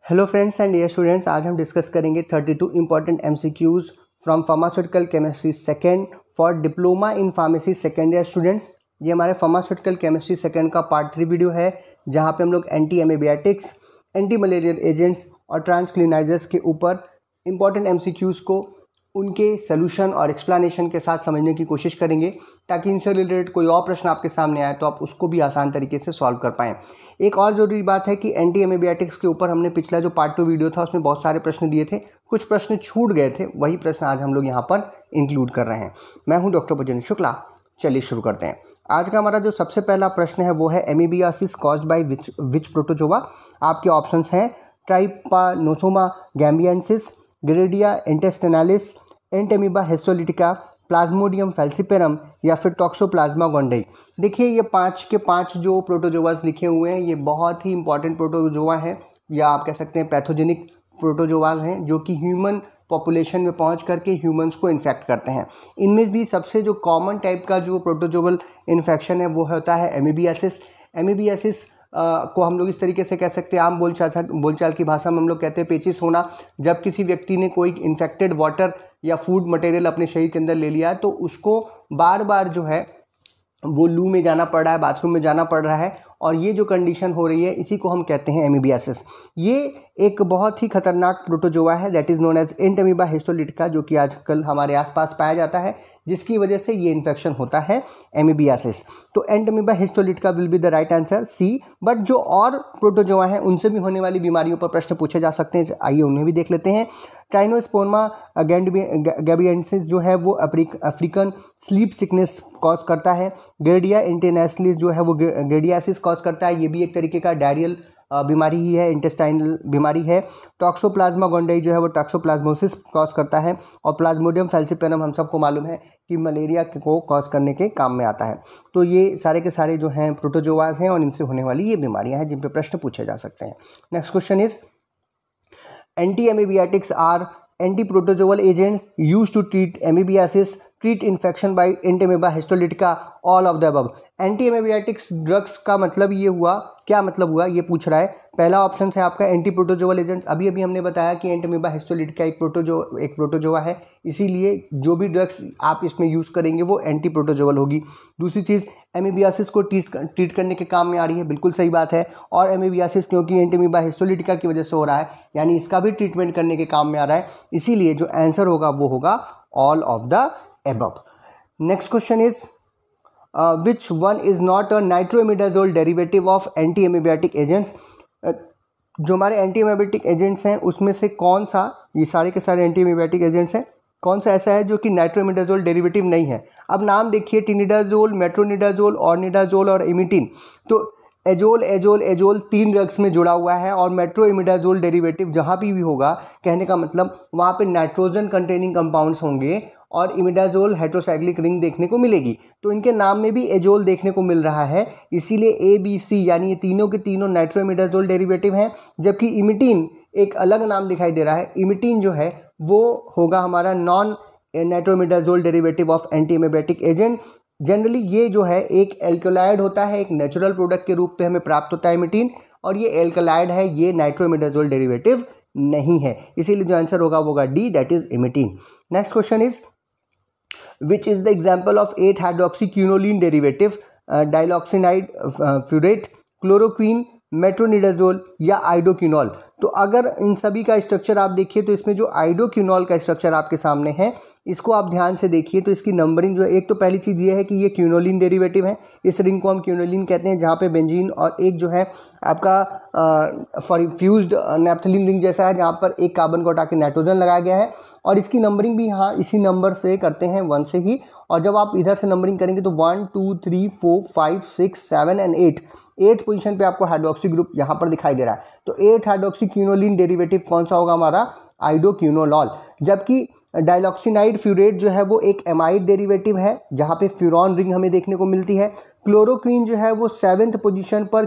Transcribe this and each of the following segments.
Hello friends and dear students, आज हम discuss करेंगे 32 important MCQs from pharmaceutical chemistry second for diploma in pharmacy second year students. ये हमारे pharmaceutical chemistry second का part 3 video है, जहां पे हम लोग anti amoebiatics, anti malarial agents और ट्रांसक्लिनाइजर्स के ऊपर इंपॉर्टेंट एमसीक्यूज को उनके सोल्यूशन और एक्सप्लेनेशन के साथ समझने की कोशिश करेंगे, ताकि इनसे रिलेटेड कोई और प्रश्न आपके सामने आए तो आप उसको भी आसान तरीके से सॉल्व कर पाएँ। एक और ज़रूरी बात है कि एंटी एमेबियाटिक्स के ऊपर हमने पिछला जो पार्ट 2 वीडियो था उसमें बहुत सारे प्रश्न दिए थे, कुछ प्रश्न छूट गए थे, वही प्रश्न आज हम लोग यहाँ पर इंक्लूड कर रहे हैं। मैं हूँ डॉक्टर भूपेंद्र शुक्ला। चलिए शुरू करते हैं। आज का हमारा जो सबसे पहला प्रश्न है वो है amoebiasis caused by which protozoa. आपके ऑप्शंस हैं ट्राइपानोसोमा गैम्बियंसिस, ग्रेडिया इंटेस्टिनालिस, एंटेमीबा हिस्टोलिटिका, प्लाज्मोडियम फैल्सिपेरम या फिर टॉक्सोप्लाज्मा गोंडेई। देखिए ये 5 के 5 जो प्रोटोजोआस लिखे हुए हैं ये बहुत ही इंपॉर्टेंट प्रोटोजोआ हैं, या आप कह सकते हैं पैथोजेनिक प्रोटोजोआस हैं, जो कि ह्यूमन पॉपुलेशन में पहुंच करके ह्यूमंस को इन्फेक्ट करते हैं। इनमें भी सबसे जो कॉमन टाइप का जो प्रोटोजोवल इन्फेक्शन है वो होता है एमीबियासिस। एमीबियासिस को हम लोग इस तरीके से कह सकते हैं, आम बोलचाल की भाषा में हम लोग कहते हैं पेचिस होना। जब किसी व्यक्ति ने कोई इन्फेक्टेड वाटर या फूड मटेरियल अपने शरीर के अंदर ले लिया है तो उसको बार बार जो है वो लू में जाना पड़ रहा है, बाथरूम में जाना पड़ रहा है, और ये जो कंडीशन हो रही है इसी को हम कहते हैं एमीबियासिस। ये एक बहुत ही खतरनाक प्रोटोजोआ है, that is known as Entamoeba histolytica, जो कि आजकल हमारे आसपास पाया जाता है, जिसकी वजह से ये इन्फेक्शन होता है एमीबियासिस। तो Entamoeba histolytica will be the right answer C. But जो और प्रोटोजोआ हैं उनसे भी होने वाली बीमारियों पर प्रश्न पूछे जा सकते हैं, आइए उन्हें भी देख लेते हैं। ट्राइनोस्पोर्मा गैम्बियंसिस जो है वो अफ्रीकन स्लीप सिकनेस कॉज करता है। ग्रेडिया इंटेस्टिनालिस जो है वो ग्रेडियासिस कॉज करता है, ये भी एक तरीके का डायरियल बीमारी ही है, इंटेस्टाइनल बीमारी है। टॉक्सोप्लाज्मा गोंडेई जो है वो टॉक्सोप्लाज्मोसिस कॉज करता है, और प्लाज्मोडियम फैल्सिपेरम हम सबको मालूम है कि मलेरिया को कॉज करने के काम में आता है। तो ये सारे के सारे जो हैं प्रोटोजोआस हैं और इनसे होने वाली ये बीमारियां हैं जिन पे प्रश्न पूछे जा सकते हैं। Next question is anti amoebiatics are anti protozoal agents used to treat amoebiasis, treat infection by Entamoeba histolytica, all of the above. Anti amoebiatics drugs का मतलब ये हुआ, क्या मतलब हुआ ये पूछ रहा है। पहला ऑप्शन है आपका एंटी प्रोटोजोवल एजेंट्स। अभी अभी हमने बताया कि एंटेमीबा हिस्टोलिटिका एक प्रोटोजोआ है, इसीलिए जो भी ड्रग्स आप इसमें यूज़ करेंगे वो एंटी प्रोटोजोवल होगी। दूसरी चीज़, एमीबियासिस को ट्रीट करने के काम में आ रही है, बिल्कुल सही बात है। और एमीबियासिस क्योंकि एंटेमीबा हिस्टोलिटिका की वजह से हो रहा है, यानी इसका भी ट्रीटमेंट करने के काम में आ रहा है, इसीलिए जो आंसर होगा वो होगा all of the above. Next question is which one is not a nitroimidazole derivative of anti-amebiatic agents? जो हमारे एंटी एमेबियाटिक एजेंट्स हैं उसमें से कौन सा, ये सारे के सारे एंटी एमेबियाटिक एजेंट्स हैं, कौन सा ऐसा है जो कि नाइट्रोइमिडाजोल डेरिवेटिव नहीं है? अब नाम देखिए, टिनिडाजोल, मेट्रोनिडाजोल, ऑर्निडाजोल और इमिटिन। तो एजोल एजोल एजोल 3 ड्रग्स में जुड़ा हुआ है, और मेट्रोइमिडाजोल डेरिवेटिव जहाँ भी होगा, कहने का मतलब वहाँ पे नाइट्रोजन कंटेनिंग कंपाउंड्स होंगे और इमिडाजोल हेट्रोसाइक्लिक रिंग देखने को मिलेगी। तो इनके नाम में भी एजोल देखने को मिल रहा है, इसीलिए ABC यानी ये तीनों के तीनों नाइट्रोइमिडाजोल डेरिवेटिव हैं। जबकि इमिटिन एक अलग नाम दिखाई दे रहा है, इमिटिन जो है वो होगा हमारा non nitroimidazole derivative of anti amoebiatic agent. Generally ये जो है एक एल्कलाइड होता है, एक नेचुरल प्रोडक्ट के रूप में हमें प्राप्त होता है इमिटिन, और ये एल्कलाइड है, ये नाइट्रोइमिडाजोल डेरिवेटिव नहीं है, इसीलिए जो आंसर होगा वो होगा D, that is emetine. Next question is which is the example of 8-hydroxyquinoline derivative, diloxanide furoate, chloroquine, metronidazole या आइडोक्विनॉल। तो अगर इन सभी का स्ट्रक्चर आप देखिए तो इसमें जो आइडोक्विनॉल का स्ट्रक्चर आपके सामने है, इसको आप ध्यान से देखिए तो इसकी नंबरिंग जो है, एक तो पहली चीज़ ये है कि ये क्विनोलिन डेरिवेटिव है, इस रिंग को हम क्विनोलिन कहते हैं, जहाँ पे बेंजीन और एक जो है आपका फ्यूज्ड नैप्थलीन रिंग जैसा है, जहाँ पर एक कार्बन को हटा के नाइट्रोजन लगाया गया है, और इसकी नंबरिंग भी यहाँ इसी नंबर से करते हैं, 1 से ही। और जब आप इधर से नंबरिंग करेंगे तो 1 2 3 4 5 6 7 एंड 8 पोजीशन पे आपको हाइड्रोक्सी ग्रुप यहाँ पर दिखाई दे रहा है। तो 8-हाइड्रोक्सीक्विनोलिन डेरिवेटिव कौन सा होगा हमारा? आइडोक्विनोलॉल। जबकि डाइलॉक्सिनाइड फ्यूरेट जो है वो एक एमाइड डेरिवेटिव है, जहाँ पे फ्यूरॉन रिंग हमें देखने को मिलती है। क्लोरोक्वीन जो है वो 7th पोजीशन पर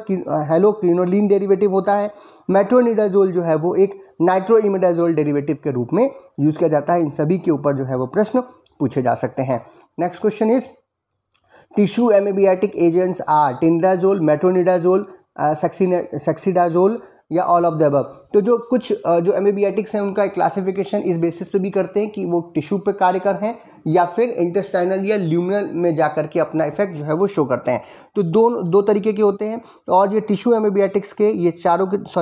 हेलोक्विनोलिन डेरिवेटिव होता है। मेट्रोनिडाजोल जो है वो एक नाइट्रोइमिडाजोल डेरिवेटिव के रूप में यूज़ किया जाता है। इन सभी के ऊपर जो है वो प्रश्न पूछे जा सकते हैं। Next question is tissue amoebiatic agents are tinidazole, metronidazole, secnidazole, या ऑल ऑफ द अबव। तो जो कुछ जो एमीबियाटिक्स हैं उनका क्लासिफिकेशन इस बेसिस पे भी करते हैं कि वो टिश्यू पे कार्य कर हैं या फिर इंटेस्टाइनल या ल्यूमिनल में जाकर के अपना इफेक्ट जो है वो शो करते हैं। तो दो तरीके के होते हैं। और ये टिश्यू एमीबियाटिक्स के ये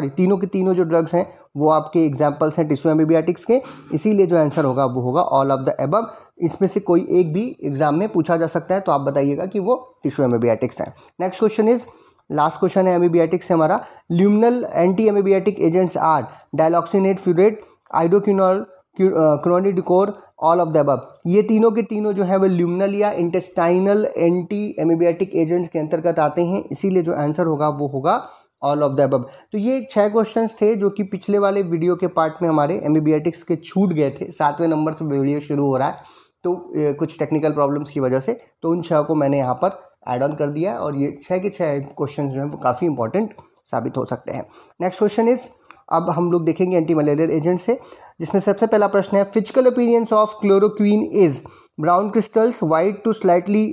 तीनों के तीनों जो ड्रग्स हैं वो आपके एग्जाम्पल्स हैं टिश्यू एमीबियाटिक्स के, इसीलिए जो आंसर होगा वो होगा ऑल ऑफ द अबव। इसमें से कोई एक भी एग्जाम में पूछा जा सकता है, तो आप बताइएगा कि वो टिश्यू एमीबियाटिक्स हैं। Next question is, last question है एमीबियाटिक्स से हमारा। Luminal anti amoebiatic agents are diloxanide, furoate, iodoquinol, cronidicor, all of the above. ये तीनों के तीनों जो है वो ल्यूमिनल या इंटेस्टाइनल एंटी एमीबियाटिक एजेंट्स के अंतर्गत आते हैं, इसीलिए जो आंसर होगा वो होगा ऑल ऑफ द अबव। तो ये 6 क्वेश्चंस थे जो कि पिछले वाले वीडियो के पार्ट में हमारे एमीबियाटिक्स के छूट गए थे। 7वें नंबर से वीडियो शुरू हो रहा है, तो कुछ टेक्निकल प्रॉब्लम्स की वजह से तो उन 6 को मैंने यहाँ पर ऐड ऑन कर दिया है, और ये 6 के 6 क्वेश्चन जो हैं वो काफ़ी इंपॉर्टेंट साबित हो सकते हैं। नेक्स्ट क्वेश्चन इज, अब हम लोग देखेंगे एंटी मलेरियल एजेंट से, जिसमें सबसे पहला प्रश्न है physical appearance of chloroquine is brown crystals, white to slightly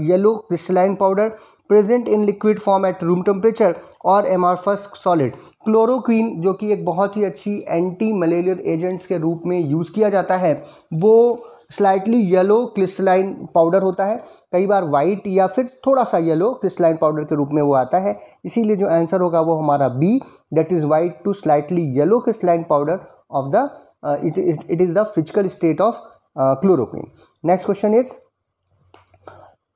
yellow crystalline powder, present in liquid form at room temperature और एमॉर्फस सॉलिड। क्लोरोक्वीन जो कि एक बहुत ही अच्छी एंटी मलेरियल एजेंट्स के रूप में यूज़ किया जाता है, वो स्लाइटली येलो क्रिस्टलाइन पाउडर होता है, कई बार वाइट या फिर थोड़ा सा येलो क्रिस्टलाइन पाउडर के रूप में वो आता है, इसीलिए जो आंसर होगा वो हमारा B, that is white to slightly yellow crystalline powder of the it is the physical state of chloroquine. Next question is,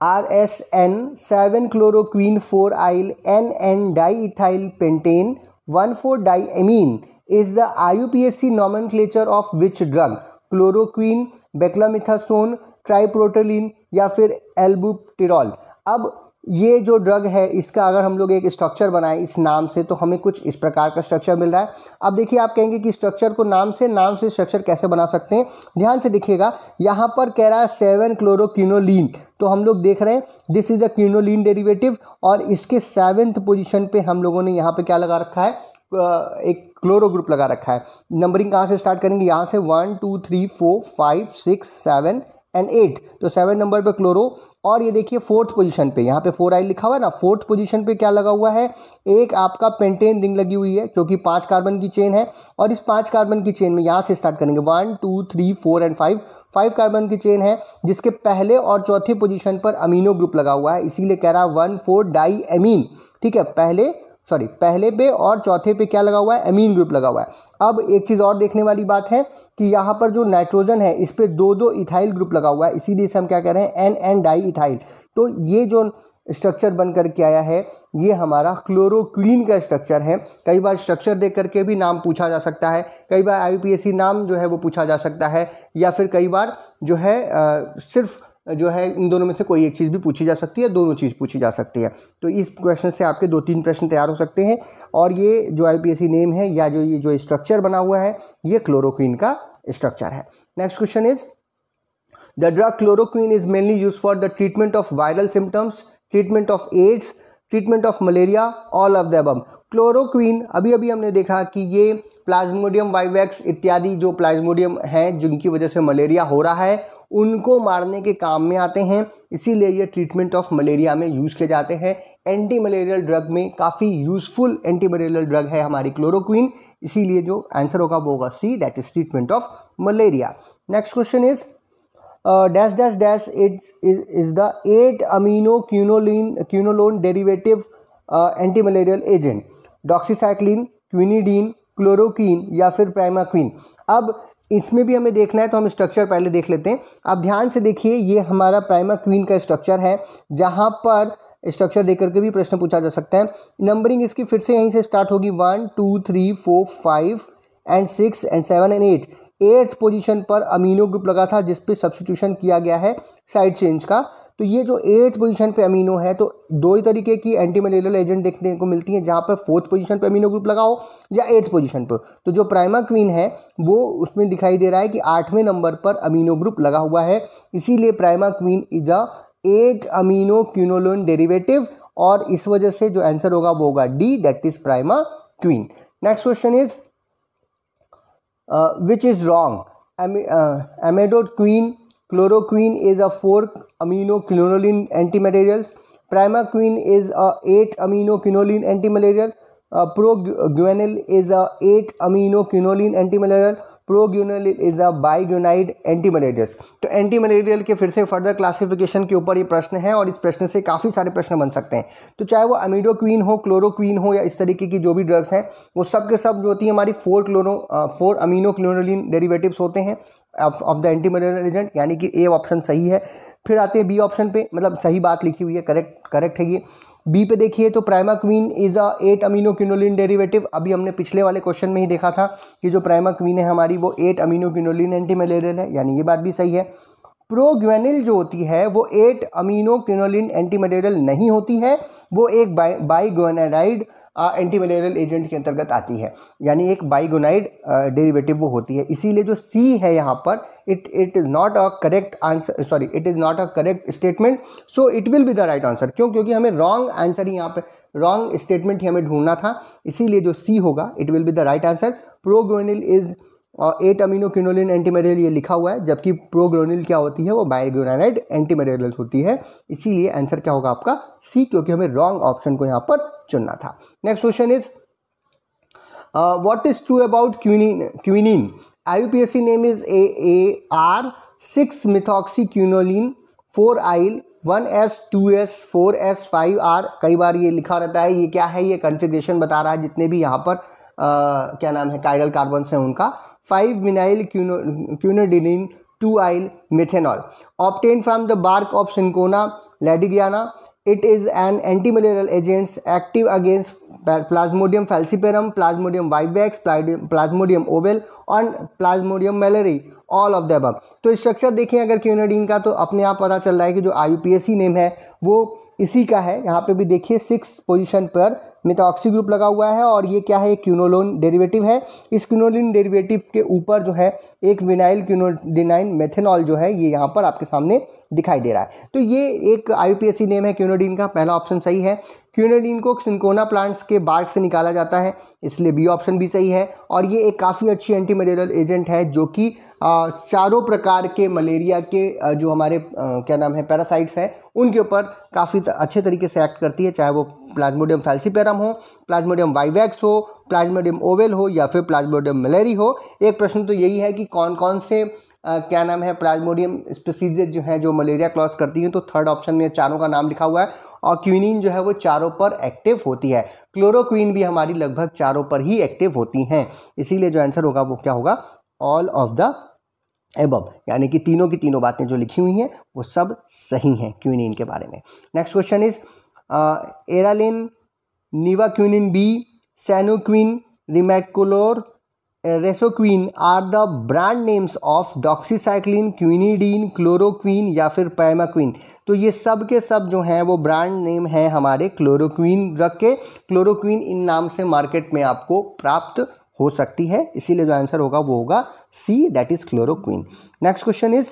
RSN 7-chloroquine 4-aryl NN diethyl pentane 1,4-diamine is the IUPAC nomenclature of which drug? Chloroquine, beclomethasone, triprolidine या फिर एल्बुटिरॉल। अब ये जो drug है इसका अगर हम लोग एक स्ट्रक्चर बनाएं इस नाम से तो हमें कुछ इस प्रकार का स्ट्रक्चर मिल रहा है। अब देखिए, आप कहेंगे कि स्ट्रक्चर को नाम से स्ट्रक्चर कैसे बना सकते हैं। ध्यान से देखिएगा, यहाँ पर कह रहा है 7-क्लोरोक्विनोलिन, तो हम लोग देख रहे हैं this is a quinoline derivative, और इसके 7th पोजीशन पे हम लोगों ने यहाँ पे क्या लगा रखा है, एक क्लोरो ग्रुप लगा रखा है। नंबरिंग कहाँ से स्टार्ट करेंगे, यहाँ से 1 2 3 4 5 6 7 एंड 8, तो 7 नंबर पे क्लोरो। और ये देखिए 4th पोजीशन पे, यहाँ पे 4 आई लिखा हुआ है ना, 4th पोजीशन पे क्या लगा हुआ है, एक आपका पेंटेन रिंग लगी हुई है क्योंकि 5 कार्बन की चेन है, और इस 5 कार्बन की चेन में यहाँ से स्टार्ट करेंगे 1 2 3 4 एंड 5 कार्बन की चेन है, जिसके पहले और चौथे पोजीशन पर अमीनो ग्रुप लगा हुआ है, इसीलिए कह रहा है 1,4-डाईएमीन। ठीक है, पहले पे और चौथे पे क्या लगा हुआ है, एमीन ग्रुप लगा हुआ है। अब एक चीज़ और देखने वाली बात है कि यहाँ पर जो नाइट्रोजन है इस पे 2 इथाइल ग्रुप लगा हुआ है, इसीलिए इसे हम क्या कह रहे हैं, NN डाई इथाइल। तो ये जो स्ट्रक्चर बन करके आया है ये हमारा क्लोरोक्वीन का स्ट्रक्चर है। कई बार स्ट्रक्चर देख करके भी नाम पूछा जा सकता है, कई बार IUPAC नाम जो है वो पूछा जा सकता है, या फिर कई बार जो है सिर्फ जो है इन दोनों में से कोई एक चीज़ भी पूछी जा सकती है, दोनों चीज़ पूछी जा सकती है। तो इस क्वेश्चन से आपके 2-3 प्रश्न तैयार हो सकते हैं, और ये जो IUPAC नेम है या ये जो स्ट्रक्चर बना हुआ है ये क्लोरोक्वीन का स्ट्रक्चर है। Next question is, the drug chloroquine is mainly use for the treatment of viral symptoms, treatment of AIDS, treatment of malaria, all of the above. Chloroquine अभी हमने देखा कि ये प्लाज्मोडियम वाइवेक्स इत्यादि जो प्लाज्मोडियम हैं जिनकी वजह से मलेरिया हो रहा है उनको मारने के काम में आते हैं, इसीलिए ये ट्रीटमेंट ऑफ मलेरिया में यूज़ किए जाते हैं। एंटी मलेरियल ड्रग में काफ़ी यूज़फुल एंटी मलेरियल ड्रग है हमारी क्लोरोक्वीन, इसीलिए जो आंसर होगा वो होगा C, that is treatment of malaria. Next question is, dash dash dash is the eight amino quinolone derivative anti malarial agent, doxycycline, quinidine, chloroquine या फिर प्राइमाक्विन। अब इसमें भी हमें देखना है तो हम स्ट्रक्चर पहले देख लेते हैं। आप ध्यान से देखिए, ये हमारा प्राइमाक्विन का स्ट्रक्चर है, जहाँ पर स्ट्रक्चर देख करके भी प्रश्न पूछा जा सकता है। नंबरिंग इसकी फिर से यहीं से स्टार्ट होगी 1 2 3 4 5 and 6 and 7 and 8। 8th position पर अमीनो ग्रुप लगा था जिस पे सब्स्टिट्यूशन किया गया है साइड चेंज का। तो ये जो 8th पोजीशन पे अमीनो है, तो 2 ही तरीके की एंटी मलेरियल एजेंट देखने को मिलती हैं, जहाँ पर 4th पोजीशन पे अमीनो ग्रुप लगा हो या 8th पोजीशन पर। तो जो प्राइमाक्विन है वो उसमें दिखाई दे रहा है कि 8वें नंबर पर अमीनो ग्रुप लगा हुआ है, इसीलिए primaquine is a eight amino quinolone derivative, और इस वजह से जो आंसर होगा वो होगा D, that is primaquine. Next question is, which is wrong, amidoquine, chloroquine is a 4-amino quinoline antimalarial, primaquine is a 8-amino quinoline antimalarial, proguanil is a 8 amino quinoline anti malarial, proguanil is a biguanide anti malarious. तो anti malarial के फिर से further classification के ऊपर ये प्रश्न है और इस प्रश्न से काफ़ी सारे प्रश्न बन सकते हैं। तो चाहे वो अमीडोक्विन हो, क्लोरोक्विन हो या इस तरीके की जो भी ड्रग्स हैं वो सब के सब जो होती है हमारी 4 अमीनो क्लोरोलिन डेरिवेटिव्स होते हैं of the anti malarial agent, यानी कि ए ऑप्शन सही है। फिर आते हैं बी ऑप्शन पे, मतलब सही बात लिखी हुई है, करेक्ट है ये। बी पे देखिए तो primaquine is a 8 amino quinoline derivative. अभी हमने पिछले वाले क्वेश्चन में ही देखा था कि जो प्राइमाक्विन है हमारी वो 8 अमीनो क्विनोलिन एंटी मलेरियल है, यानी ये बात भी सही है। प्रोग्वेनिल जो होती है वो 8 अमीनो क्विनोलिन एंटी मलेरियल नहीं होती है, वो एक बाइग्वेनाइड एंटी मलेरियल एजेंट के अंतर्गत आती है, यानी एक बाइगोनाइड डेरिवेटिव वो होती है। इसीलिए जो सी है यहाँ पर it is not a correct answer, sorry it is not a correct statement, so it will be the right answer. क्यों? क्योंकि हमें रॉन्ग आंसर ही यहाँ पे, रॉन्ग स्टेटमेंट ही हमें ढूंढना था, इसीलिए जो सी होगा it will be the right answer. Proguanil is 8 amino quinoline anti malarial ये लिखा हुआ है, जबकि प्रोग्वेनिल क्या होती है वो बाइग्वेनाइड एंटी मलेरियल होती है, इसीलिए आंसर क्या होगा आपका सी, क्योंकि हमें रॉन्ग ऑप्शन को यहाँ पर चुनना था। Next question is what is true about quinine? IUPAC name is AAR 6 methoxy quinoline 4 yl 1S 2S 4S 5R। कई बार ये लिखा रहता है, ये क्या है, ये कन्फिग्रेशन बता रहा है जितने भी यहाँ पर क्या नाम है कायरल कार्बन्स हैं उनका। 5 vinyl quinuclidin 2 yl methanol obtain from the bark of cinchona ledgeriana. It is an antimalarial agent active against Plasmodium falciparum, Plasmodium vivax, Plasmodium ovale and Plasmodium malariae, all of the above। तो structure देखें अगर क्विनोडिन का तो अपने आप पता चल रहा है कि जो IUPAC नेम है वो इसी का है। यहाँ पे भी देखिए 6 पोजीशन पर मिथॉक्सी ग्रुप लगा हुआ है और ये क्या है, क्विनोलोन डेरिवेटिव है। इस क्विनोलिन डेरिवेटिव के ऊपर जो है एक विनाइल क्विनोडिनाइन मेथेनॉल जो है ये यहाँ पर आपके सामने दिखाई दे रहा है। तो ये एक IUPAC नेम है क्विनोडिन का, पहला ऑप्शन सही है। क्विनोडिन को सिंकोना प्लांट्स के बार्क से निकाला जाता है, इसलिए बी ऑप्शन भी सही है। और ये एक काफ़ी अच्छी एंटी मलेरियल एजेंट है जो कि चारों प्रकार के मलेरिया के जो हमारे क्या नाम है पैरासाइट्स हैं उनके ऊपर काफ़ी अच्छे तरीके से एक्ट करती है, चाहे वो प्लाज्मोडियम फैल्सीपेरम हो, प्लाज्मोडियम वाइवैक्स हो, प्लाज्मोडियम ओवेल हो या फिर प्लाज्मोडियम मलेरी हो। एक प्रश्न तो यही है कि कौन कौन से क्या नाम है प्लाज्मोडियम स्पीसीज जो हैं जो मलेरिया क्लॉज करती हैं, तो थर्ड ऑप्शन में चारों का नाम लिखा हुआ है। और क्विनिन जो है वो चारों पर एक्टिव होती है, क्लोरोक्विन भी हमारी लगभग चारों पर ही एक्टिव होती हैं, इसीलिए जो आंसर होगा वो क्या होगा, ऑल ऑफ द एबव, यानी कि तीनों की तीनों बातें जो लिखी हुई हैं वो सब सही हैं क्विनिन के बारे में। Next question is Aralen, Nivaquine B, Sanoquin, Rimaclor, Resoquin are the brand names of doxycycline, quinidine, chloroquine या फिर प्राइमाक्विन। तो ये सब के सब जो हैं वो ब्रांड नेम हैं हमारे क्लोरोक्विन रख के। क्लोरोक्विन इन नाम से मार्केट में आपको प्राप्त हो सकती है, इसीलिए जो आंसर होगा वो होगा C, that is chloroquine. Next question is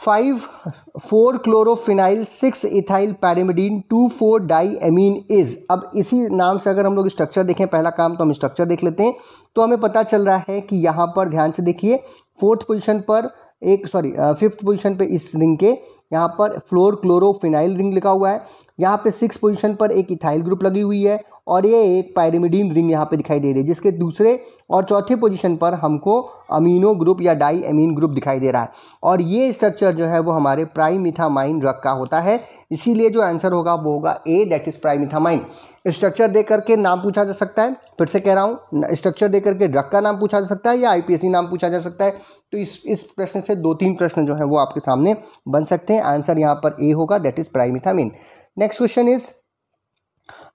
5,4 chlorophenyl 6 ethyl pyrimidine 2,4 diamine is. अब इसी नाम से अगर हम लोग स्ट्रक्चर देखें, पहला काम तो हम स्ट्रक्चर देख लेते हैं, तो हमें पता चल रहा है कि यहाँ पर ध्यान से देखिए फिफ्थ पोजीशन पे इस रिंग के यहाँ पर फ्लोर क्लोरोफिनाइल रिंग लिखा हुआ है। यहाँ पे 6 पोजीशन पर एक इथाइल ग्रुप लगी हुई है और ये एक पायरिमिडीन रिंग यहाँ पे दिखाई दे रही है, जिसके दूसरे और चौथे पोजीशन पर हमको अमीनो ग्रुप या डाई अमीन ग्रुप दिखाई दे रहा है। और ये स्ट्रक्चर जो है वो हमारे प्राइमिथामाइन ड्रग का होता है, इसीलिए जो आंसर होगा वो होगा ए, दैट इज प्राइमिथामाइन। स्ट्रक्चर दे करके नाम पूछा जा सकता है, फिर से कह रहा हूँ, स्ट्रक्चर दे करके ड्रग का नाम पूछा जा सकता है या IUPAC नाम पूछा जा सकता है। तो इस प्रश्न से 2-3 प्रश्न जो है वो आपके सामने बन सकते हैं। आंसर यहाँ पर ए होगा, that is pyrimethamine. Next question is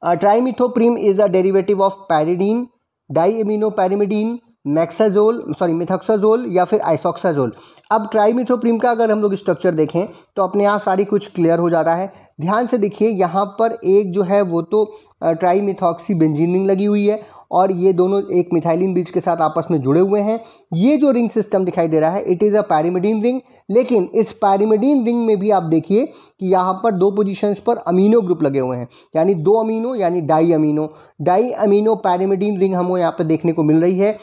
trimethoprim is a derivative of pyridine, diamino pyrimidine, methoxazole या फिर आइसोक्साजोल। अब ट्राइमिथोप्रिम का अगर हम लोग स्ट्रक्चर देखें तो अपने आप सारी कुछ क्लियर हो जाता है। ध्यान से देखिए, यहाँ पर एक जो है वो तो ट्राईमिथॉक्सी बेंजीन रिंग लगी हुई है और ये दोनों एक मिथाइलिन ब्रिज के साथ आपस में जुड़े हुए हैं। ये जो रिंग सिस्टम दिखाई दे रहा है it is a pyrimidine ring, लेकिन इस पैरिमिडीन रिंग में भी आप देखिए कि यहाँ पर 2 पोजीशंस पर अमीनो ग्रुप लगे हुए हैं, यानी 2 अमीनो यानी डाई अमीनो पैरिमिडीन रिंग हमको यहाँ पर देखने को मिल रही है।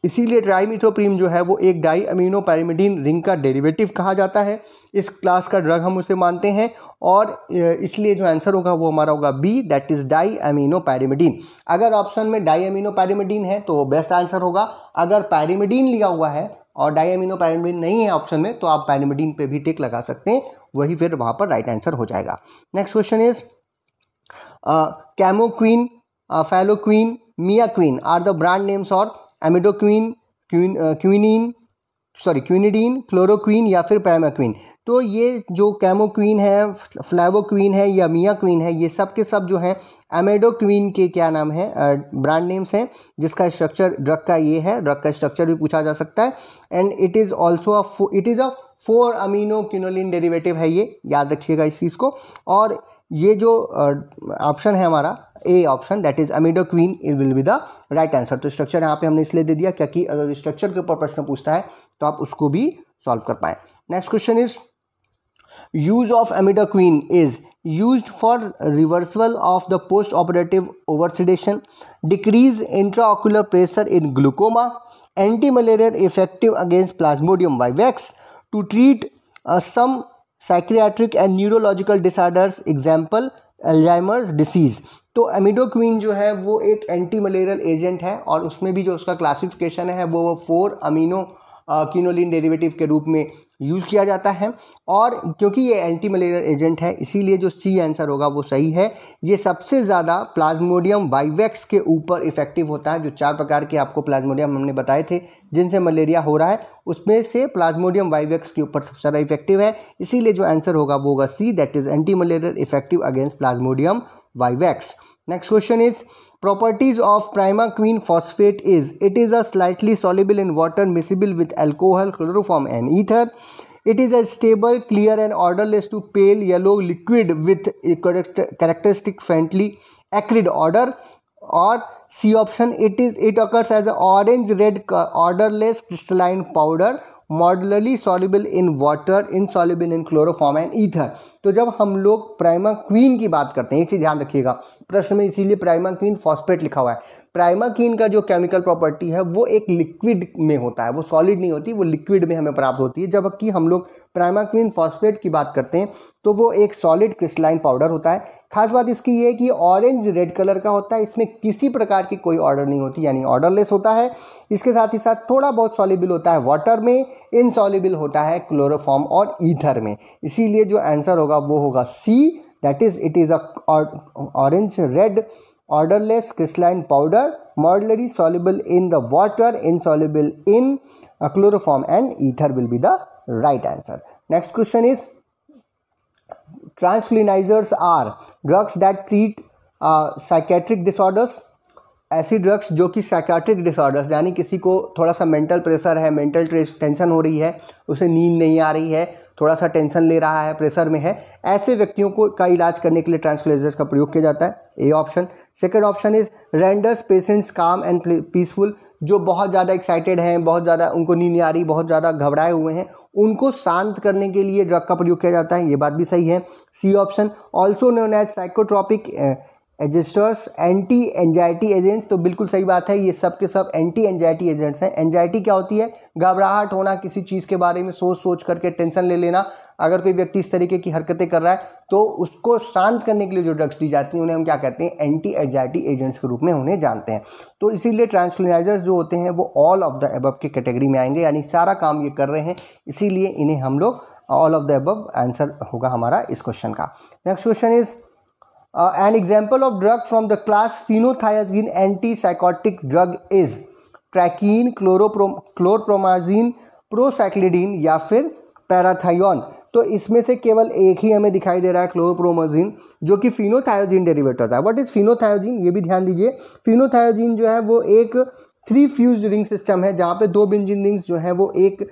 इसीलिए ट्राइमिथोप्रीम जो है वो एक डाई अमीनो पैरिमिडीन रिंग का डेरिवेटिव कहा जाता है। इस क्लास का ड्रग हम उसे मानते हैं और इसलिए जो आंसर होगा वो हमारा होगा B, that is di amino pyrimidine. अगर ऑप्शन में डाई अमीनो पैरिमिडीन है तो बेस्ट आंसर होगा। अगर पैरिमिडीन लिया हुआ है और डाई अमीनो पैरिमिडीन नहीं है ऑप्शन में तो आप पैरिमिडीन पे भी टिक लगा सकते हैं, वही फिर वहाँ पर राइट आंसर हो जाएगा। Next question is Camoquin, Flavoquine, Miaquin are the brand names और एमिडोक्वीन, क्विनिडीन, क्लोरोक्वीन या फिर पैरामाक्वीन। तो ये जो कैमोक्वीन है, फ्लैवोक्वीन है या मियाक्वीन है, ये सब के सब जो हैं एमिडोक्वीन के क्या नाम है, ब्रांड नेम्स हैं, जिसका स्ट्रक्चर ड्रग का ये है। ड्रग का स्ट्रक्चर भी पूछा जा सकता है and it is also it is a 4 amino quinoline derivative है, ये याद रखिएगा इस चीज़ को। और ये जो ऑप्शन है हमारा A option, that is amodiaquine, it will be the right answer. तो स्ट्रक्चर यहाँ पे हमने इसलिए दे दिया क्योंकि अगर स्ट्रक्चर के ऊपर प्रश्न पूछता है तो आप उसको भी सॉल्व कर पाए। Next question is use of amodiaquine is used for reversal of the post-operative oversedation, decrease intraocular pressure in glaucoma, anti-malarial effective against Plasmodium vivax, to treat some psychiatric and neurological disorders, example Alzheimer's disease। तो अमिडोक्वीन जो है वो एक anti malarial agent है और उसमें भी जो उसका क्लासिफिकेशन है वो 4 अमीनो क्विनोलिन डेरिवेटिव के रूप में यूज़ किया जाता है। और क्योंकि ये एंटी मलेरियल एजेंट है इसीलिए जो सी आंसर होगा वो सही है। ये सबसे ज़्यादा प्लाज्मोडियम वाइवेक्स के ऊपर इफेक्टिव होता है। जो 4 प्रकार के आपको प्लाज्मोडियम हमने बताए थे जिनसे मलेरिया हो रहा है, उसमें से प्लाज्मोडियम वाइवेक्स के ऊपर सबसे ज़्यादा इफेक्टिव है, इसीलिए जो आंसर होगा वो होगा C, that is anti malarial effective against Plasmodium vivax। Next question is properties of primaquine phosphate is it is a slightly soluble in water, miscible with alcohol, chloroform and ether. It is a stable, clear and odorless to pale yellow liquid with a characteristic faintly acrid odor। or C option, it occurs as an orange red odorless crystalline powder, modularly soluble in water, insoluble in chloroform and ether। तो जब हम लोग primaquine की बात करते हैं, एक चीज़ ध्यान रखिएगा प्रश्न में इसीलिए प्राइमाक्वीन फॉस्फेट लिखा हुआ है। प्राइमाक्वीन का जो केमिकल प्रॉपर्टी है वो एक लिक्विड में होता है, वो सॉलिड नहीं होती, वो लिक्विड में हमें प्राप्त होती है। जबकि हम लोग प्राइमाक्वीन फॉस्फेट की बात करते हैं तो वो एक सॉलिड क्रिस्टलाइन पाउडर होता है। खास बात इसकी ये है कि ऑरेंज रेड कलर का होता है, इसमें किसी प्रकार की कोई ऑर्डर नहीं होती, यानी ऑर्डरलेस होता है। इसके साथ ही साथ थोड़ा बहुत सॉल्युबल होता है वाटर में, इनसॉल्युबल होता है क्लोरोफॉर्म और ईथर में। इसीलिए जो आंसर होगा वो होगा C, that is it is a orange red odourless crystalline powder, moderately soluble in the water, insoluble in chloroform and ether will be the right answer. Next question is tranquillizers are drugs that treat psychiatric disorders. ऐसी drugs जो कि psychiatric disorders यानी किसी को थोड़ा सा mental pressure है, mental tension हो रही है, उसे नींद नहीं आ रही है, थोड़ा सा टेंशन ले रहा है, प्रेशर में है, ऐसे व्यक्तियों को का इलाज करने के लिए ट्रांसक्लिनाइजर्स का प्रयोग किया जाता है, A option. Second option is renders patients काम एंड पीसफुल, जो बहुत ज़्यादा एक्साइटेड हैं, बहुत ज़्यादा उनको नींद नहीं आ रही, बहुत ज़्यादा घबराए हुए हैं, उनको शांत करने के लिए ड्रग का प्रयोग किया जाता है, ये बात भी सही है, C option. Also known as psychotropic adjusters, anti anxiety agents, तो बिल्कुल सही बात है, ये सब के सब एंटी एंजाइटी एजेंट्स हैं। एंजाइटी क्या होती है? घबराहट होना, किसी चीज़ के बारे में सोच करके टेंशन ले लेना। अगर कोई व्यक्ति इस तरीके की हरकतें कर रहा है तो उसको शांत करने के लिए जो ड्रग्स दी जाती हैं उन्हें हम क्या कहते हैं? एंटी एंजाइटी एजेंट्स के रूप में उन्हें जानते हैं। तो इसीलिए ट्रांसक्लिनाइजर्स जो होते हैं वो ऑल ऑफ द अबव की कैटेगरी में आएंगे, यानी सारा काम ये कर रहे हैं, इसीलिए इन्हें हम लोग all of the above answer होगा हमारा इस क्वेश्चन का। Next question is an example of drug from the class phenothiazine antipsychotic drug is tacrine, chlorpromazine, procyclidine या फिर पैराथायोन। तो इसमें से केवल एक ही हमें दिखाई दे रहा है क्लोरप्रोमाजीन, जो कि फिनोथायोजीन डेरिवेट होता है। What is phenothiazine? ये भी ध्यान दीजिए, फिनोथायोजीन जो है वो एक 3 फ्यूज रिंग सिस्टम है, जहाँ पे 2 बेंजीन रिंग्स जो है वो एक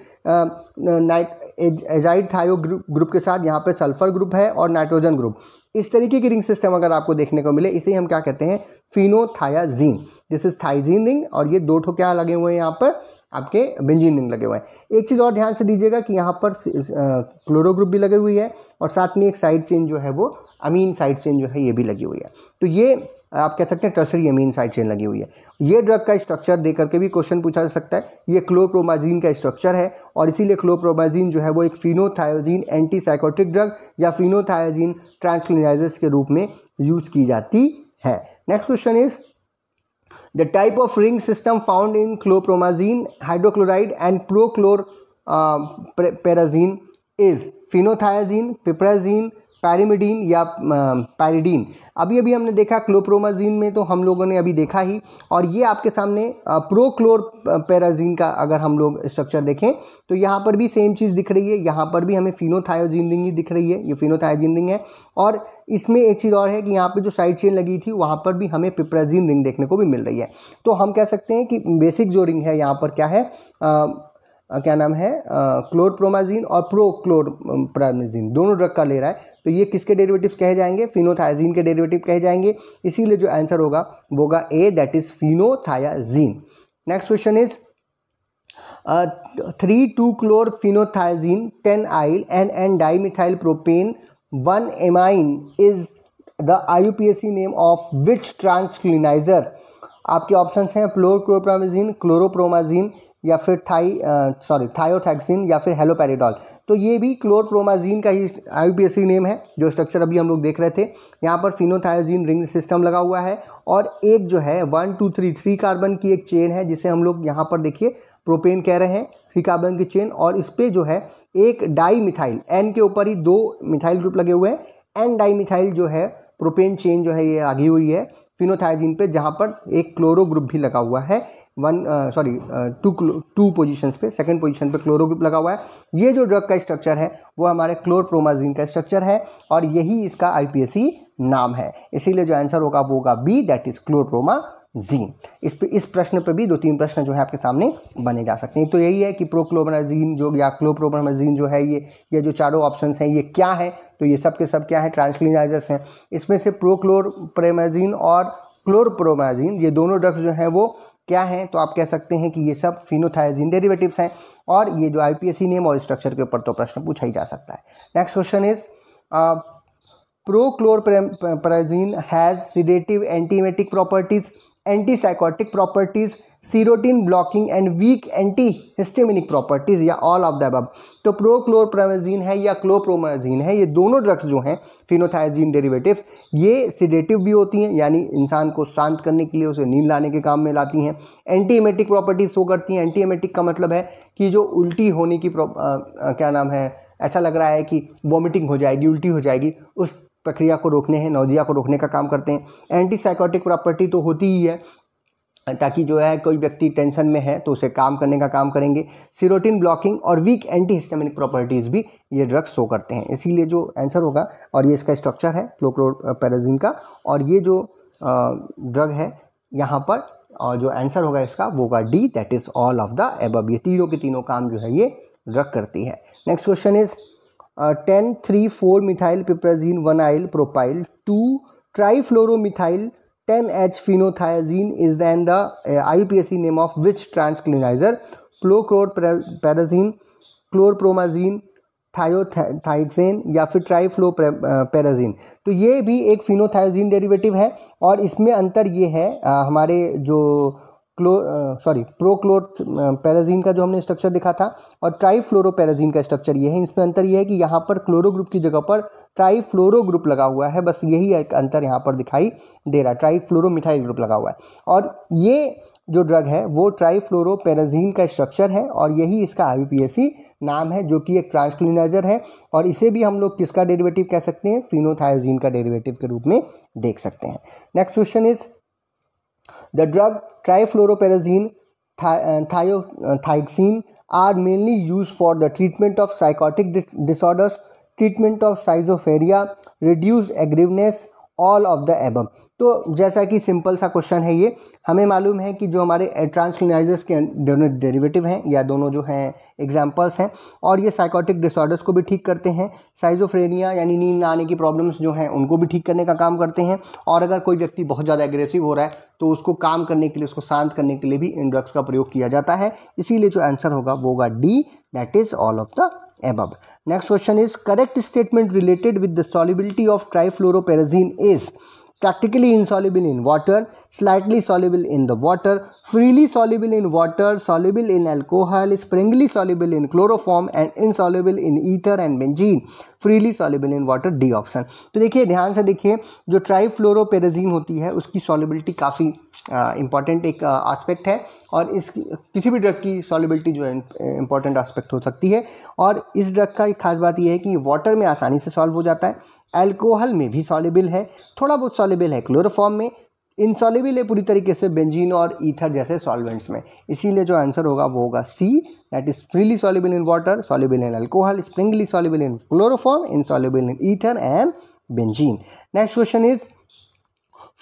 एजाइड थायो ग्रुप के साथ यहाँ पे सल्फर ग्रुप है और नाइट्रोजन ग्रुप। इस तरीके की रिंग सिस्टम अगर आपको देखने को मिले इसे हम क्या कहते हैं? फिनोथायाजीन। दिस इज थाइजीन रिंग और ये 2 ठो क्या लगे हुए हैं यहाँ पर? आपके बेंजीन रिंग लगे हुए हैं। एक चीज़ और ध्यान से दीजिएगा कि यहाँ पर क्लोरो ग्रुप भी लगे हुई है और साथ में एक साइड चेन जो है वो अमीन साइड चेन जो है ये भी लगी हुई है। तो ये आप कह सकते हैं टर्सरी अमीन साइड चेन लगी हुई है। ये ड्रग का स्ट्रक्चर दे करके भी क्वेश्चन पूछा जा सकता है। ये क्लोरप्रोमाजीन का स्ट्रक्चर है और इसीलिए क्लोरप्रोमाजीन जो है वो एक फिनोथायोजीन एंटीसाइकोटिक ड्रग या फिनोथायोजीन ट्रांसक्लिनाइजर्स के रूप में यूज़ की जाती है। Next question is the type of ring system found in chlorpromazine hydrochloride and prochlorperazine is phenothiazine, piperazine, pyrimidine या पैरिडीन। अभी हमने देखा क्लोरप्रोमाजीन में तो हम लोगों ने अभी देखा ही, और ये आपके सामने प्रोक्लोरपेराजीन का अगर हम लोग स्ट्रक्चर देखें तो यहाँ पर भी सेम चीज़ दिख रही है। यहाँ पर भी हमें फिनोथायोजीन रिंग ही दिख रही है, ये फिनोथायोजीन रिंग है। और इसमें एक चीज़ और है कि यहाँ पे जो साइड चेन लगी थी वहाँ पर भी हमें पिपराजीन रिंग देखने को भी मिल रही है। तो हम कह सकते हैं कि बेसिक जो रिंग है यहाँ पर क्या है, क्या नाम है, क्लोरप्रोमाजीन और प्रोक्लोरप्रामाजीन दोनों ड्रग का ले रहा है। तो ये किसके डेरिवेटिव्स कहे जाएंगे, फिनोथायाजीन के डेरिवेटिव कहे जाएंगे। इसीलिए जो आंसर होगा वो होगा A, that is phenothiazine. Next question is 3,2-chlorphenothiazine 10-aryl and N-dimethyl propane 1-amine is the IUPAC name of which transclinizer? आपके ऑप्शंस हैं फ्लोरक्लोरप्रामाजीन, क्लोरोप्रोमाजीन या फिर थायोथैक्सिन या फिर हेलोपेरिडॉल। तो ये भी क्लोरप्रोमाजीन का ही IUPAC नेम है, जो स्ट्रक्चर अभी हम लोग देख रहे थे। यहाँ पर फिनोथायोजीन रिंग सिस्टम लगा हुआ है और एक जो है 1 2 3 कार्बन की एक चेन है जिसे हम लोग यहाँ पर देखिए प्रोपेन कह रहे हैं, 3 कार्बन की चेन, और इस पर जो है एक डाई मिथाइल, एन के ऊपर ही 2 मिथाइल ग्रुप लगे हुए हैं। एन डाई मिथाइल जो है प्रोपेन चेन जो है ये लगी हुई है फिनोथायोजीन पे, जहाँ पर एक क्लोरो ग्रुप भी लगा हुआ है। 2 पोजीशंस पे, सेकंड पोजीशन पे क्लोरो ग्रुप लगा हुआ है। ये जो ड्रग का स्ट्रक्चर है वो हमारे क्लोरप्रोमाजीन का स्ट्रक्चर है और यही इसका IUPAC नाम है। इसीलिए जो आंसर होगा वो होगा बी, दैट इज क्लोरप्रोमाजीन। इस प्रश्न पे भी 2-3 प्रश्न जो है आपके सामने बने जा सकते हैं। तो यही है कि प्रोक्लोरप्रोमाजीन जो या क्लोरप्रोमाजीन जो है ये जो चारों ऑप्शंस हैं ये क्या है, तो ये सब के सब क्या है, ट्रांसक्लिनाइजर्स हैं। इसमें से प्रोक्लोरप्रोमाजीन और क्लोरप्रोमाजीन ये दोनों ड्रग्स जो हैं वो क्या हैं, तो आप कह सकते हैं कि ये सब फिनोथायोजीन डेरिवेटिव्स हैं। और ये जो IUPAC नेम और स्ट्रक्चर के ऊपर तो प्रश्न पूछा ही जा सकता है। Next question is prochlorperazine has sedative, antiemetic properties, antipsychotic properties, serotonin blocking and weak anti histaminic properties या ऑल ऑफ द अबव। तो प्रोक्लोरप्रामाजीन है या क्लोरप्रोमाजीन है, ये दोनों ड्रग्स जो हैं फिनोथायोजीन डेरिवेटिव्स, ये सिडेटिव भी होती हैं, यानी इंसान को शांत करने के लिए, उसे नींद लाने के काम में लाती हैं। एंटीएमेटिक प्रॉपर्टीज शो करती हैं। एंटीएमेटिक का मतलब है कि जो उल्टी होने की क्या नाम है, ऐसा लग रहा है कि वॉमिटिंग हो जाएगी, उल्टी हो जाएगी, उस प्रक्रिया को रोकने हैं, नौजिया को रोकने का काम करते हैं। एंटीसाइकोटिक प्रॉपर्टी तो होती ही है, ताकि जो है कोई व्यक्ति टेंशन में है तो उसे काम करने का काम करेंगे। सीरोटिन ब्लॉकिंग और वीक एंटी हिस्टामिनिक प्रॉपर्टीज़ भी ये ड्रग्स शो करते हैं। इसीलिए जो आंसर होगा, और ये इसका स्ट्रक्चर है क्लोरप्रोमाजीन का, और ये जो ड्रग है यहाँ पर, और जो आंसर होगा इसका वो होगा D, that is all of the above. ये तीनों के तीनों काम जो है ये ड्रग करती है। Next question is 10,3,4-methyl piperazine 1-aryl propyl 2-trifluoromethyl 10H phenothiazine is then the IUPAC name of which transclinizer? Chlorproprazine, chlorpromazine, थायोथाइक्सेन या फिर ट्राइफ्लोपेराजीन। तो ये भी एक फिनोथायोजीन डेरिवेटिव है और इसमें अंतर ये है, हमारे जो प्रोक्लोरपेराजीन का जो हमने स्ट्रक्चर दिखा था और ट्राइफ्लोरोपेराजीन का स्ट्रक्चर ये है, इसमें अंतर ये है कि यहाँ पर क्लोरो ग्रुप की जगह पर ट्राइफ्लोरो ग्रुप लगा हुआ है। बस यही एक अंतर यहाँ पर दिखाई दे रहा है, ट्राइफ्लोरोमिथाइल ग्रुप लगा हुआ है। और ये जो ड्रग है वो ट्राइफ्लोरोपेराजीन का स्ट्रक्चर है और यही इसका IUPAC नाम है, जो कि एक ट्रांसक्लिनाइजर है। और इसे भी हम लोग किसका डेरिवेटिव कह सकते हैं, फिनोथायोजीन का डेरिवेटिव के रूप में देख सकते हैं। Next question is the drug trifluoroperazine, thiazine are mainly used for the treatment of psychotic disorders, treatment of schizophrenia, reduced aggressiveness all of the above. तो जैसा कि सिंपल सा क्वेश्चन है ये, हमें मालूम है कि जो हमारे ट्रांसक्लिनाइजर्स के दोनों डेरिवेटिव हैं या दोनों जो हैं एग्जांपल्स हैं, और ये साइकोटिक डिसऑर्डर्स को भी ठीक करते हैं, साइजोफ्रेनिया यानी नींद ना आने की प्रॉब्लम्स जो हैं उनको भी ठीक करने का काम करते हैं, और अगर कोई व्यक्ति बहुत ज़्यादा एग्रेसिव हो रहा है तो उसको काम करने के लिए, उसको शांत करने के लिए भी इन ड्रग्स का प्रयोग किया जाता है। इसीलिए जो आंसर होगा वो होगा D, that is all of the above. Next question is correct statement related with the solubility of trifluoroperazine is practically insoluble in water, slightly soluble in the water, freely soluble in water, soluble in alcohol, sparingly soluble in chloroform and insoluble in ether and benzene, freely soluble in water, D option. तो देखिए ध्यान से देखिए, जो ट्राइफ्लोरोपेराजीन होती है उसकी solubility काफ़ी इंपॉर्टेंट एक एस्पेक्ट है, और इस किसी भी ड्रग की सॉल्युबिलिटी जो है इंपॉर्टेंट एस्पेक्ट हो सकती है। और इस ड्रग का एक खास बात यह है कि वाटर में आसानी से सॉल्व हो जाता है, अल्कोहल में भी सॉल्युबल है, थोड़ा बहुत सॉल्युबल है क्लोरोफॉर्म में, इनसॉल्युबल है पूरी तरीके से बेंजीन और ईथर जैसे सॉल्वेंट्स में। इसीलिए जो आंसर होगा वो होगा C, that is freely soluble in water, soluble in alcohol, sparingly soluble in chloroform, insoluble in ether and benzene. Next question is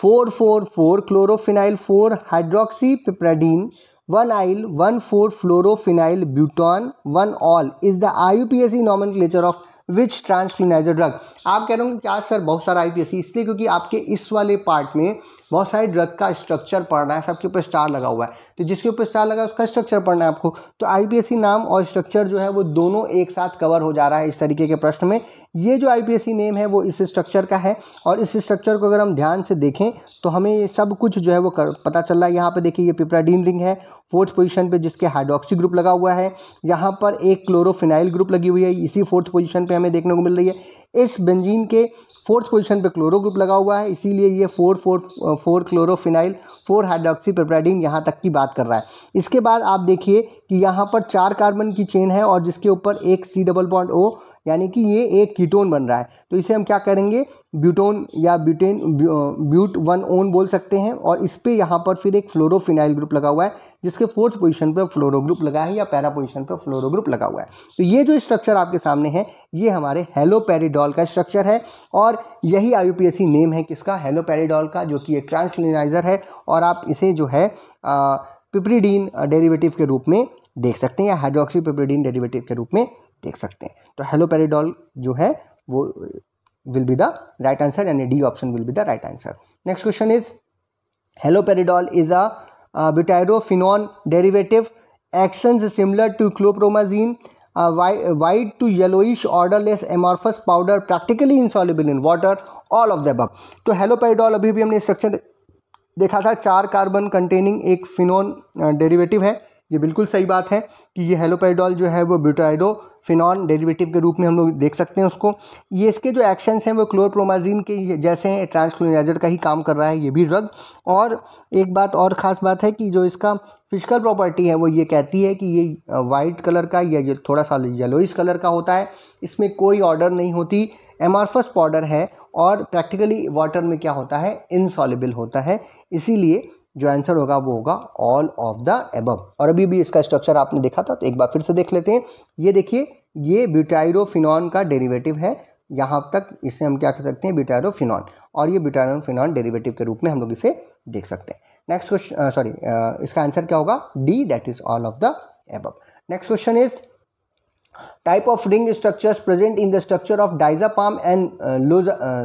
4,4,4 chlorophenyl 4 hydroxy piperidine 1 yl 1,4 fluorophenyl butan 1 ol is the IUPAC nomenclature of which tranquillizer drug. आप कह रहे होंगे क्या sir बहुत सारा IUPAC, इसलिए क्योंकि आपके इस वाले पार्ट में बहुत सारे ड्रग का स्ट्रक्चर पढ़ना है, सबके ऊपर स्टार लगा हुआ है, तो जिसके ऊपर स्टार लगा है उसका स्ट्रक्चर पढ़ना है आपको। तो IUPAC नाम और स्ट्रक्चर जो है वो दोनों एक साथ कवर हो जा रहा है इस तरीके के प्रश्न में। ये जो IUPAC नेम है वो इस स्ट्रक्चर का है, और इस स्ट्रक्चर को अगर हम ध्यान से देखें तो हमें ये सब कुछ जो है वो पता चल रहा है। यहाँ पे देखिए ये पिपराडीन रिंग है 4th पोजीशन पे जिसके हाइड्रोक्सी ग्रुप लगा हुआ है, यहाँ पर एक क्लोरोफिनाइल ग्रुप लगी हुई है इसी 4th पोजीशन पे हमें देखने को मिल रही है। इस बेंजीन के 4th पोजीशन पे क्लोरो ग्रुप लगा हुआ है, इसीलिए ये 4,4,4 क्लोरोफिनाइल 4 हाइड्रोक्सी पिपराडीन यहाँ तक की बात कर रहा है। इसके बाद आप देखिए कि यहाँ पर 4 कार्बन की चेन है और जिसके ऊपर एक C डबल बॉन्ड O, यानी कि ये एक कीटोन बन रहा है, तो इसे हम क्या करेंगे ब्यूटोन या ब्यूटेन ब्यूट 1 ओन बोल सकते हैं। और इस पे यहाँ पर फिर एक फ्लोरोफिनाइल ग्रुप लगा हुआ है जिसके 4th पोजीशन पे फ्लोरो ग्रुप लगा है या पैरा पोजीशन पे फ्लोरो ग्रुप लगा हुआ है। तो ये जो स्ट्रक्चर आपके सामने है ये हमारे हेलोपेरिडॉल का स्ट्रक्चर है, और यही IUPAC नेम है किसका, हेलोपेरिडॉल का, जो कि एक ट्रांसक्लिनाइजर है, और आप इसे जो है पिपरीडीन डेरिवेटिव के रूप में देख सकते हैं या हाइड्रोक्सी पिपरीडीन डेरिवेटिव के रूप में देख सकते हैं। तो हेलोपेरिडॉल जो है वो will be the right answer, यानी D option will be the right answer. Next question is haloperidol is a butyrophenone derivative, actions similar to chlorpromazine, white to yellowish odorless amorphous powder, practically insoluble in water, all of the above। तो हेलोपेरिडॉल अभी भी हमने structure देखा था, 4 carbon containing एक फिनोन derivative है। ये बिल्कुल सही बात है कि ये हेलोपेरिडॉल जो है वो ब्यूटाइरोफिनॉन डेरिवेटिव के रूप में हम लोग देख सकते हैं उसको। ये इसके जो एक्शंस हैं वो क्लोरप्रोमाजीन के जैसे हैं, ट्रांसक्लिनाइजर का ही काम कर रहा है ये भी ड्रग। और एक बात और ख़ास बात है कि जो इसका फिजिकल प्रॉपर्टी है वो ये कहती है कि ये वाइट कलर का या ये थोड़ा सा येलोइश कलर का होता है, इसमें कोई ऑर्डर नहीं होती, एमॉर्फस पाउडर है, और प्रैक्टिकली वाटर में क्या होता है, इनसॉल्युबल होता है। इसीलिए जो आंसर होगा वो होगा ऑल ऑफ द एबव। और अभी भी इसका स्ट्रक्चर आपने देखा था तो एक बार फिर से देख लेते हैं। ये देखिए ये ब्यूटाइरोफिनॉन का डेरिवेटिव है, यहाँ तक इसे हम क्या कह सकते हैं ब्यूटाइरोफिनॉन, और ये ब्यूटाइरोफिनॉन डेरिवेटिव के रूप में हम लोग इसे देख सकते हैं। नेक्स्ट क्वेश्चन इसका आंसर क्या होगा, D, that is all of the above. Next question is type of ring structures present in the structure of diazepam and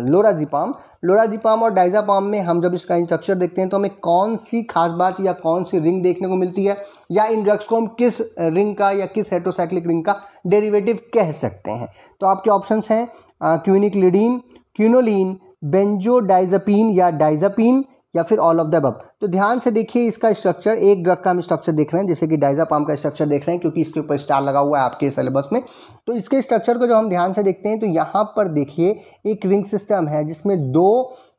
lorazepam. Lorazepam और डाइजापाम में हम जब इसका स्ट्रक्चर देखते हैं तो हमें कौन सी खास बात या कौन सी रिंग देखने को मिलती है, या इन ड्रग्स को हम किस रिंग का या किस हेटेरोसाइक्लिक रिंग का डेरिवेटिव कह सकते हैं। तो आपके ऑप्शंस हैं क्विनिक्लिडीन, क्विनोलिन, बेंजोडाइजापीन या डाइजापीन, या फिर ऑल ऑफ द अबव। तो ध्यान से देखिए इसका स्ट्रक्चर, एक ड्रग का हम स्ट्रक्चर देख रहे हैं जैसे कि डाइजापाम का स्ट्रक्चर देख रहे हैं क्योंकि इसके ऊपर स्टार लगा हुआ है आपके सिलेबस में। तो इसके स्ट्रक्चर को जो हम ध्यान से देखते हैं तो यहाँ पर देखिए एक रिंग सिस्टम है जिसमें 2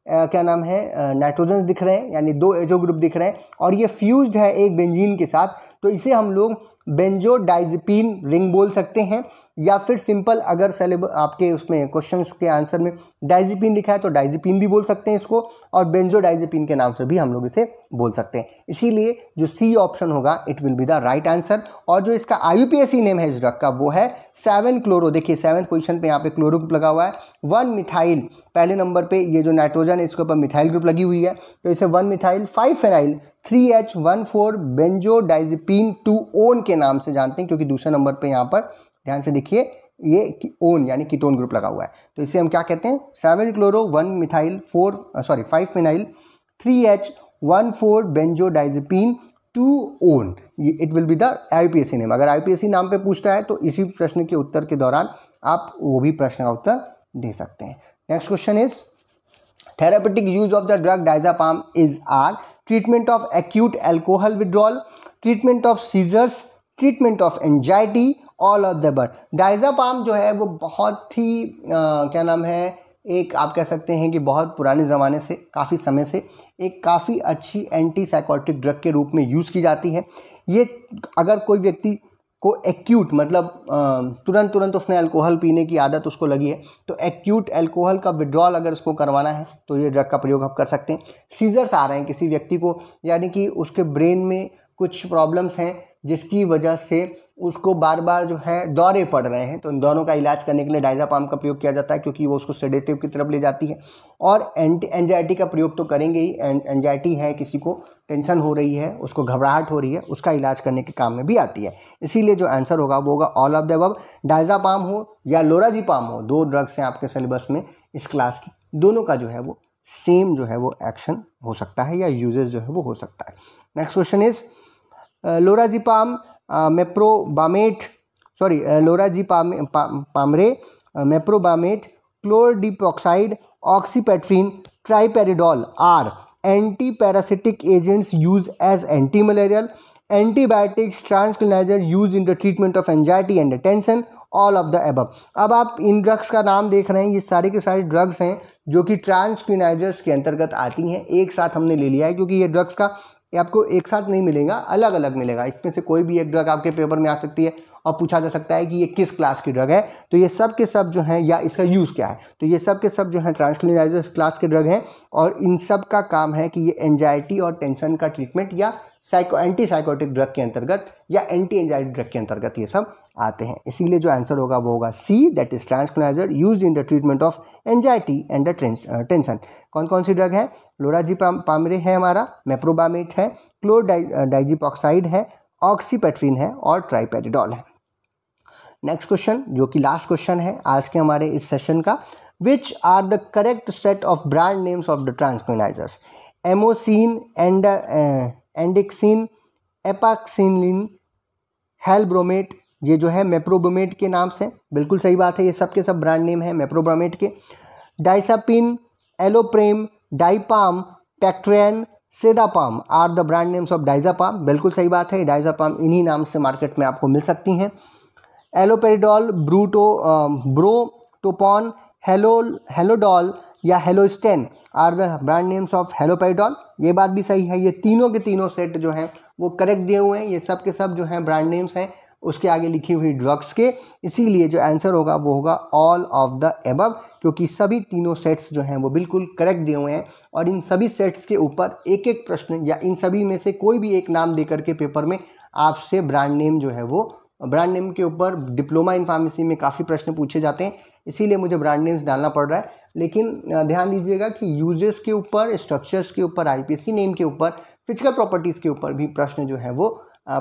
क्या नाम है नाइट्रोजन दिख रहे हैं, यानी 2 एजो ग्रुप दिख रहे हैं, और ये फ्यूज्ड है एक बेंजीन के साथ। तो इसे हम लोग बेंजोडाइजिपीन रिंग बोल सकते हैं, या फिर सिंपल अगर आपके उसमें क्वेश्चन के आंसर में डाइजिपीन लिखा है तो डाइजिपीन भी बोल सकते हैं इसको, और बेंजोडाइजिपीन के नाम से भी हम लोग इसे बोल सकते हैं। इसीलिए जो सी ऑप्शन होगा it will be the right answer. और जो इसका IUPAC नेम है इस ड्रग का वो है 7-क्लोरो। देखिए 7th पोजीशन पे यहाँ पे क्लोरो ग्रुप लगा हुआ है। 1-मिथाइल पहले नंबर पे, ये जो नाइट्रोजन है इसके ऊपर मिथाइल ग्रुप लगी हुई है, तो इसे 1-मिथाइल 5-फेनाइल 3H14 बेंजोडाइजिपीन 2-ओन के नाम से जानते हैं, क्योंकि दूसरे नंबर पे यहाँ पर ध्यान से देखिए ये ओन यानी कीटोन ग्रुप लगा हुआ है, तो इसे हम क्या कहते हैं 7-क्लोरो one methyl five phenyl 3H14 benzodiazepine two one. It will be the IUPAC name. अगर IUPAC नाम पे पूछता है तो इसी प्रश्न के उत्तर के दौरान आप वो भी प्रश्न का उत्तर दे सकते हैं। Next question is therapeutic use of the drug diazepam is are treatment of acute alcohol withdrawal, treatment of seizures, treatment of anxiety, all of the above. Diazepam जो है वो बहुत ही क्या नाम है, एक आप कह सकते हैं कि बहुत पुराने ज़माने से, काफ़ी समय से एक काफ़ी अच्छी एंटी साइकोटिक ड्रग के रूप में यूज़ की जाती है। ये अगर कोई व्यक्ति को एक्यूट मतलब तुरंत उसने अल्कोहल पीने की आदत उसको लगी है, तो एक्यूट अल्कोहल का विड्रॉल अगर उसको करवाना है तो ये ड्रग का प्रयोग आप कर सकते हैं। सीजर्स आ रहे हैं किसी व्यक्ति को, यानी कि उसके ब्रेन में कुछ प्रॉब्लम्स हैं जिसकी वजह से उसको बार बार जो है दौरे पड़ रहे हैं, तो इन दोनों का इलाज करने के लिए डायजापाम का प्रयोग किया जाता है, क्योंकि वो उसको सेडेटिव की तरफ ले जाती है। और एंजाइटी का प्रयोग तो करेंगे ही, एंजाइटी है, किसी को टेंशन हो रही है, उसको घबराहट हो रही है, उसका इलाज करने के काम में भी आती है। इसीलिए जो आंसर होगा वो होगा ऑल ऑफ द अबव। डायजापाम हो या लोराजिपाम हो, दो ड्रग्स हैं आपके सिलेबस में इस क्लास की, दोनों का जो है वो सेम जो है वो एक्शन हो सकता है या यूजेस जो है वो हो सकता है। Next question is lorazepam meprobamate लोराजिपामरे meprobamate chlordiazepoxide oxypertine triperidol are anti parasitic agents use as anti malarial, antibiotics, tranquillizer use in the treatment of anxiety and tension, all of the above. अब आप इन drugs का नाम देख रहे हैं, ये सारे के सारे ड्रग्स हैं जो कि ट्रांसक्लिनाइजर्स के अंतर्गत आती हैं। एक साथ हमने ले लिया है क्योंकि ये ड्रग्स का ये आपको एक साथ नहीं मिलेगा, अलग अलग मिलेगा। इसमें से कोई भी एक ड्रग आपके पेपर में आ सकती है और पूछा जा सकता है कि ये किस क्लास की ड्रग है, तो ये सब के सब जो हैं या इसका यूज़ क्या है, तो ये सब के सब जो हैं ट्रांसक्लिनाइजर क्लास के ड्रग हैं, और इन सब का काम है कि ये एंजाइटी और टेंशन का ट्रीटमेंट या एंटी साइकोटिक ड्रग के अंतर्गत या एंटी एंजाइटी ड्रग के अंतर्गत ये सब आते हैं। इसीलिए जो आंसर होगा वो होगा C, that is tranquillizer used in the treatment of anxiety and the tension. कौन कौन सी ड्रग है? लोराजिपामरे है हमारा, मेप्रोबामेट है, क्लोरडाइजिपॉक्साइड है, ऑक्सीपेट्रिन है और ट्राइपेरिडोल है। नेक्स्ट क्वेश्चन जो कि लास्ट क्वेश्चन है आज के हमारे इस सेशन का, which are the correct set of brand names of the tranquillizers? Emosin, Endixin, Epaxilin, Helbromate, ये जो है मेप्रोब्रोमेट के नाम से, बिल्कुल सही बात है, ये सब के सब ब्रांड नेम है मेप्रोब्रोमेट के। Dizapin, Alloprem, Dipam, Pactren, Sedapam are the brand names of diazepam, बिल्कुल सही बात है, डाइजापाम इन्हीं नाम से मार्केट में आपको मिल सकती हैं। एलोपेरिडोल, ब्रोटोपॉन, हेलोडॉल या Halosten are the brand names of haloperidol, ये बात भी सही है। ये तीनों के तीनों सेट जो हैं वो करेक्ट दिए हुए हैं, ये सब के सब जो हैं ब्रांड नेम्स हैं उसके आगे लिखी हुई ड्रग्स के, इसीलिए जो आंसर होगा वो होगा ऑल ऑफ द एबव, क्योंकि सभी तीनों सेट्स जो हैं वो बिल्कुल करेक्ट दिए हुए हैं और इन सभी सेट्स के ऊपर एक एक प्रश्न या इन सभी में से कोई भी एक नाम देकर के पेपर में आपसे ब्रांड नेम जो है वो, ब्रांड नेम के ऊपर डिप्लोमा इन फार्मेसी में काफ़ी प्रश्न पूछे जाते हैं, इसीलिए मुझे ब्रांड नेम्स डालना पड़ रहा है। लेकिन ध्यान दीजिएगा कि यूजेस के ऊपर, स्ट्रक्चर्स के ऊपर, IUPAC नेम के ऊपर, फिजिकल प्रॉपर्टीज़ के ऊपर भी प्रश्न जो है वो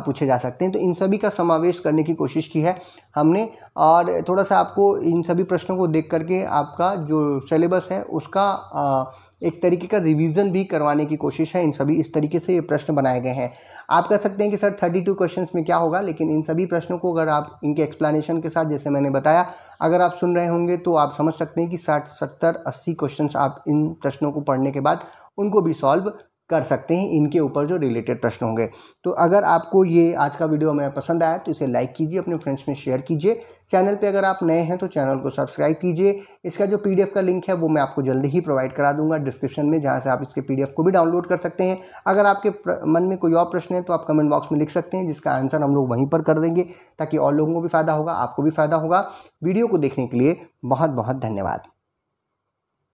पूछे जा सकते हैं, तो इन सभी का समावेश करने की कोशिश की है हमने, और थोड़ा सा आपको इन सभी प्रश्नों को देख करके आपका जो सिलेबस है उसका एक तरीके का रिवीजन भी करवाने की कोशिश है। इन सभी इस तरीके से ये प्रश्न बनाए गए हैं। आप कह सकते हैं कि सर 32 क्वेश्चंस में क्या होगा, लेकिन इन सभी प्रश्नों को अगर आप इनके एक्सप्लेनेशन के साथ, जैसे मैंने बताया, अगर आप सुन रहे होंगे तो आप समझ सकते हैं कि 60, 70, 80 क्वेश्चंस आप इन प्रश्नों को पढ़ने के बाद उनको भी सॉल्व कर सकते हैं, इनके ऊपर जो रिलेटेड प्रश्न होंगे। तो अगर आपको ये आज का वीडियो हमें पसंद आया तो इसे लाइक कीजिए, अपने फ्रेंड्स में शेयर कीजिए, चैनल पे अगर आप नए हैं तो चैनल को सब्सक्राइब कीजिए। इसका जो PDF का लिंक है वो मैं आपको जल्दी ही प्रोवाइड करा दूंगा डिस्क्रिप्शन में, जहाँ से आप इसके PDF को भी डाउनलोड कर सकते हैं। अगर आपके मन में कोई और प्रश्न है तो आप कमेंट बॉक्स में लिख सकते हैं, जिसका आंसर हम लोग वहीं पर कर देंगे, ताकि और लोगों को भी फ़ायदा होगा, आपको भी फ़ायदा होगा। वीडियो को देखने के लिए बहुत बहुत धन्यवाद।